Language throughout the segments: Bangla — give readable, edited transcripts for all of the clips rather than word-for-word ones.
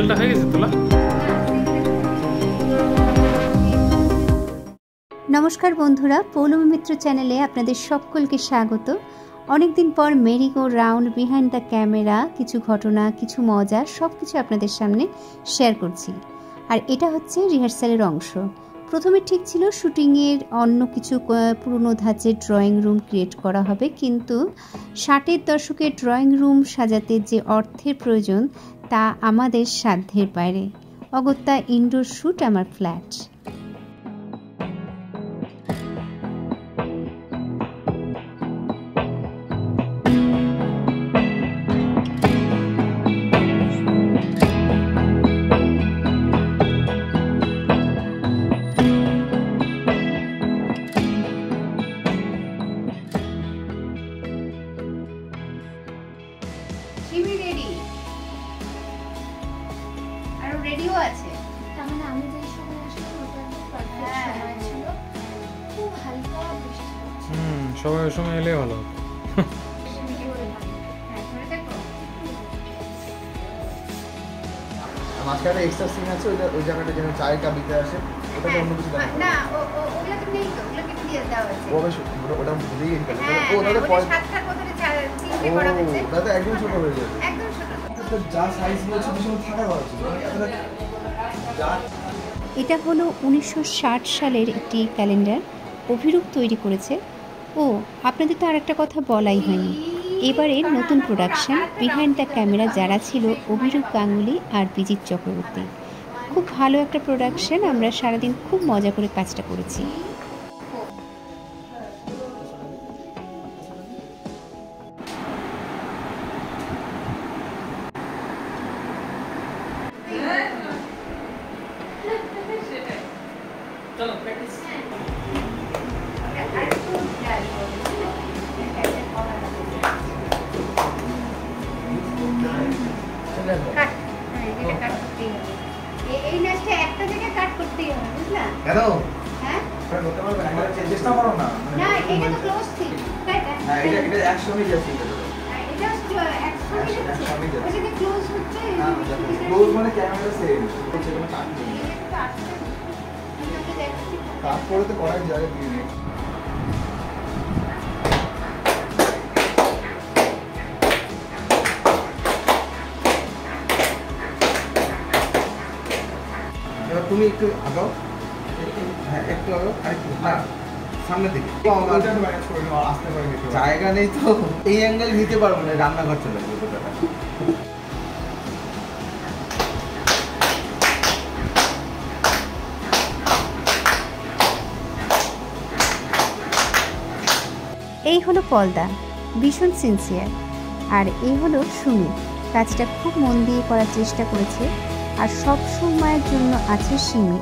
সিঙ্গেলটা হয়ে গেছে তোলা? নমস্কার বন্ধুরা, পৌলমী মিত্র চ্যানেলে আপনাদের সকলকে স্বাগত। অনেকদিন পর Mary go round behind the camera কিছু ঘটনা, কিছু মজা সব কিছু আপনাদের সামনে শেয়ার করছি। আর এটা হচ্ছে রিহার্সালের অংশ। প্রথমে ঠিক ছিল শুটিংয়ের অন্য কিছু পুরনো ধাঁচের ড্রয়িং রুম ক্রিয়েট করা হবে, কিন্তু 60-এর দশকে ড্রয়িং রুম সাজাতে যে অর্থের প্রয়োজন তা আমাদের সাধ্যের বাইরে। অগত্যা ইনডোর শ্যুট আমার ফ্ল্যাট। রেডিও আছে, তার মানে আমি যে সময় আসলাম ওটা পারফেক্ট সময় ছিল। খুব হালকা বৃষ্টি হচ্ছে। সবাই ওই সময় এলে ভালো হতো। মাঝখানে এক্সট্রা সিন আছে, ওই জায়গাটা যেন চায়ের কাপ দিতে আসে, ওটাকে অন্য কিছু দেওয়া না, ওগুলা তো নেই, তো ওগুলা কেটে দিয়ে দেওয়া আছে। ওটা ভুলেই গেছি। ও ওটা পরে সাতটা কোথায় তিনটে করা হয়েছে। ওটা তো একদম ছোট হয়ে যাবে, একদম ছোট। যা সাইজ বলছে কিছু থাকা কথা ছিল। এটা হলো 1960 সালের একটি ক্যালেন্ডার অভিরূপ তৈরি করেছে। ও আপনাদের তো আর একটা কথা বলাই হয়নি, এবারের নতুন প্রোডাকশন বিহাইন্ড দ্য ক্যামেরা যারা ছিল অভিরূপ গাঙ্গুলি আর বিজিত চক্রবর্তী। খুব ভালো একটা প্রোডাকশন, আমরা সারাদিন খুব মজা করে কাজটা করেছি। এই নাচটা একটা জায়গায় কাট করতেই হবে, বুঝলা? কেন? হ্যাঁ? করতে পারবে না, চেষ্টা করো না। না, এটা তো ক্লোজ ছিল। হ্যাঁ, এটা একসঙ্গে যাচ্ছে। এটা একসঙ্গে যাচ্ছে। ওটা যে ক্লোজ হচ্ছে, ক্লোজ মানে ক্যামেরা সেম। হচ্ছে কোনো কাট নেই। তারপরে তো করাই যায় দিয়ে। তুমি একটু আগাও, হ্যাঁ একটু আগাও, আরেকটু না সামনের দিকে। জায়গা নেই তো, এই অ্যাঙ্গেল নিতে পারবো না, রান্নাঘর চলে যাবে। এই হলো পলদা, ভীষণ সিনসিয়ার। আর এই হলো সুমি, কাজটা খুব মন দিয়ে করার চেষ্টা করেছে। আর সব সময়ের জন্য আছে সিমি।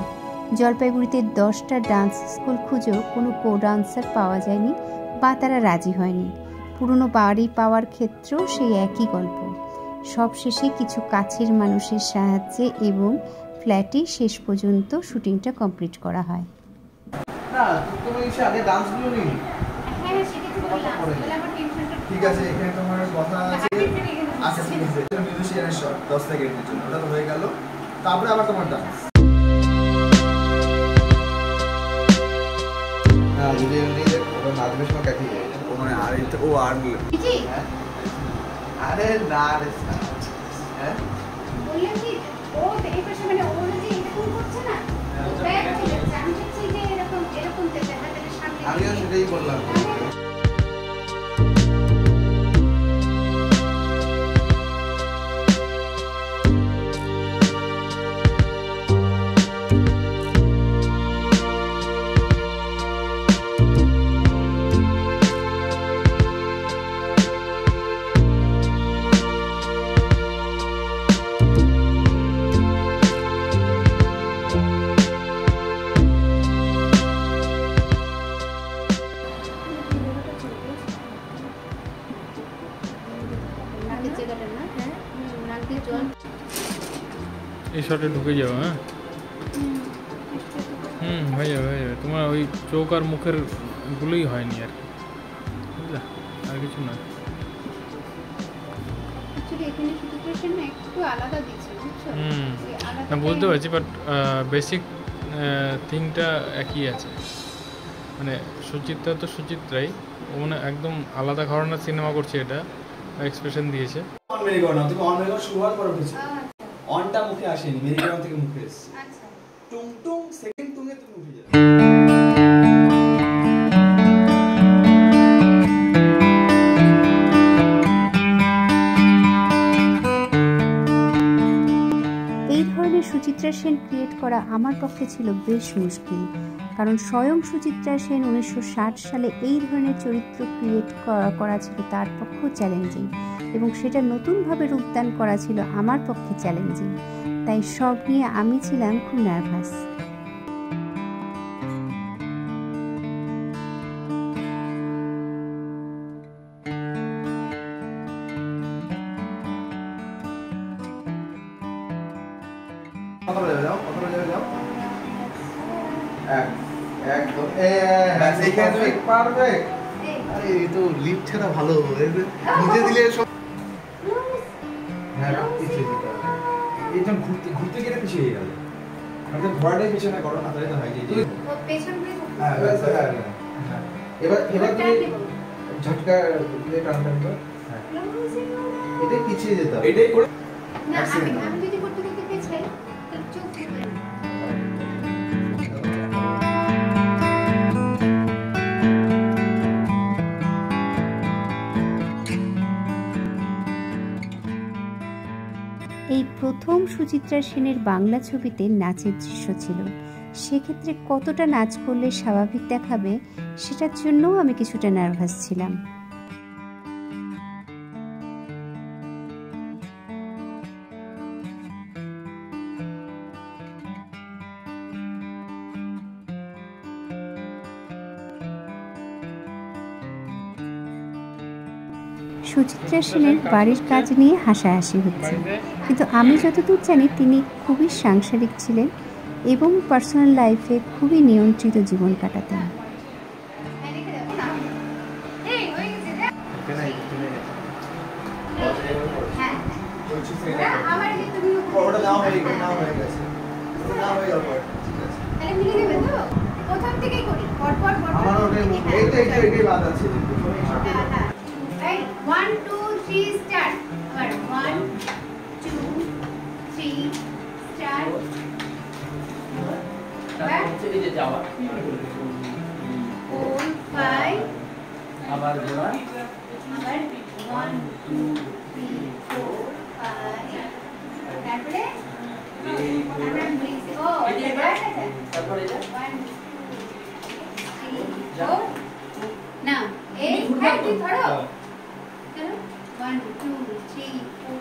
জলপাইগুড়িতে 10টা ডান্স স্কুল খুঁজেও কোনো ডান্সার পাওয়া যায়নি বা তারা রাজি হয়নি। পুরনো বাড়ি পাওয়ার ক্ষেত্রেও সেই একই গল্প। সব শেষে কিছু কাছের মানুষের সাহায্যে এবং ফ্ল্যাটে শেষ পর্যন্ত শুটিংটা কমপ্লিট করা হয়। ঠিক আছে, এখানে তোমার কথা আছে। আচ্ছা ঠিক আছে, মিউজিশিয়ানের শট 10 সেকেন্ডের জন্য ওটা তো হয়ে গেল। তারপরে আবার তোমার ডান্স। হ্যাঁ, যদি এমনি ওটা নাচবে সময় কাটি যায় ও, মানে আর ও আর আরে না রে, হ্যাঁ বললেন কি ও এই পাশে মানে ও যে এরকম করছে না, ব্যাক হয়ে যাচ্ছে। আমি চাচ্ছি যে এরকম যেতে হাতের সামনে। আমিও সেটাই বললাম। এই শটে ঢুকে যাও। হ্যাঁ, হয়ে যাবে হয়ে যাবে। তোমার ওই চোখ আর মুখের গুলোই হয়নি আর কি, বুঝলা, আর কিছু না। এখানে সিচুয়েশন একটু আলাদা দিচ্ছে না। বুঝছো? না বুঝতে পারছি, বাট বেসিক থিংটা একই আছে। মানে সুচিত্রা তো সুচিত্রাই, ও মানে একদম আলাদা ঘরানার সিনেমা করছে, এটা এক্সপ্রেশন দিয়েছে। অন মেরিগো না, তুমি অন মেরিগো শুরু হওয়ার পর উঠেছে, অনটা মুখে আসেনি, মেরিগো থেকে মুখে এসেছে। আচ্ছা টুং টুং সেকেন্ড টুংয়ে তুমি উঠে যাবে। এই ধরনের সুচিত্রা সেন ক্রিয়েট করা আমার পক্ষে ছিল বেশ মুশকিল, কারণ স্বয়ং সুচিত্রা সেন 1960 সালে এই ধরনের চরিত্র ক্রিয়েট করা ছিল তার পক্ষেও চ্যালেঞ্জিং, এবং সেটা নতুনভাবে রূপদান করা ছিল আমার পক্ষে চ্যালেঞ্জিং। তাই সব নিয়ে আমি ছিলাম খুব নার্ভাস। কত বাজে যাও, কত বাজে যাও, একদম এখানে তুমি পারবে। আরে এই তো লিফট ছাড়া ভালো, নিজে দিলে সব। হ্যাঁ পিছিয়ে দিতে হবে, এইটা ঘুরতে ঘুরতে গেলে পিছিয়ে গেল। আচ্ছা ঘোড়াটাই পিছনে করো না, তাহলে তো হয় যে পেছন হ্যাঁ হ্যাঁ। এবার তুমি ঝটকা দিয়ে টানবেন তো। হ্যাঁ এটাই পিছিয়ে যেতে হবে, এটাই করে না। আমি যদি করতে করতে পেছাই তো চোখ দিবে না। এই প্রথম সুচিত্রা সেনের বাংলা ছবিতে নাচের দৃশ্য ছিল। সেক্ষেত্রে কতটা নাচ করলে স্বাভাবিক দেখাবে সেটার জন্যও আমি কিছুটা নার্ভাস ছিলাম। সুচিত্রা সেনের বাড়ির কাজ নিয়ে হাসাহাসি হচ্ছে, কিন্তু আমি যতদূর জানি তিনি খুবই সাংসারিক ছিলেন এবং পার্সোনাল লাইফে খুবই নিয়ন্ত্রিত জীবন কাটাতেন। One, two, three, start. 1, 2, 3, start. Back. 4, 5. আবার 1, 2, 3, 4, 5. তারপরে আমরা মিক্স ও তারপরে 1, 2, 3, 4. নাও এই কি ধরো। 1, 2, 3, 4,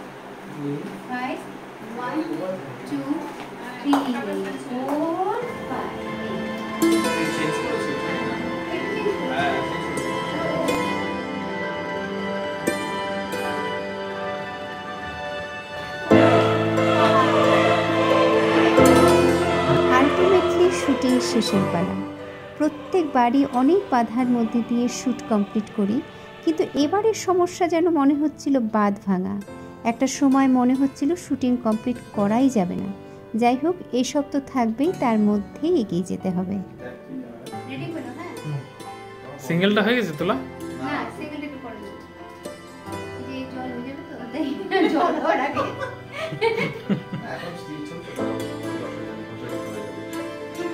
5. 1, 2, 3, 4, 5. আলটিমেটলি শুটিং শেষের পালা। প্রত্যেকবারই অনেক বাধার মধ্যে দিয়ে শ্যুট কমপ্লিট করি, কিন্তু এবারের সমস্যা যেন মনে হচ্ছিল বাঁধ ভাঙা। একটা সময় মনে হচ্ছিল শুটিং কমপ্লিট করাই যাবে না। যাই হোক, এসব তো থাকবেই, তার মধ্যেই এগিয়ে যেতে হবে। রেডি করো হ্যাঁ। সিঙ্গেলটা হয়ে গেছে তোলা? না সিঙ্গেল একটু পরে দেব। এই যে জল হয়ে যাবে তো তাই জল হওয়ার আগে এখন স্টিল চলছে।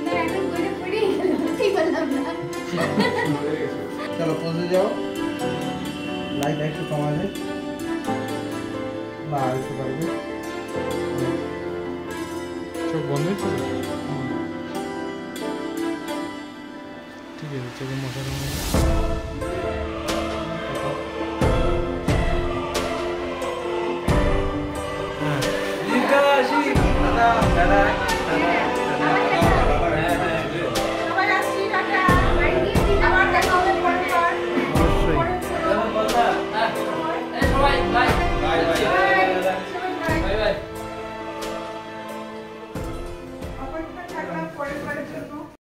না এখন বইটা পড়ে গেল, কি বললাম না। চলো পৌঁছে যাও, লাইট একটু কমালে বা আর একটু পারবে। চোখ বন্ধ হয়েছে? ঠিক আছে, চোখে মশা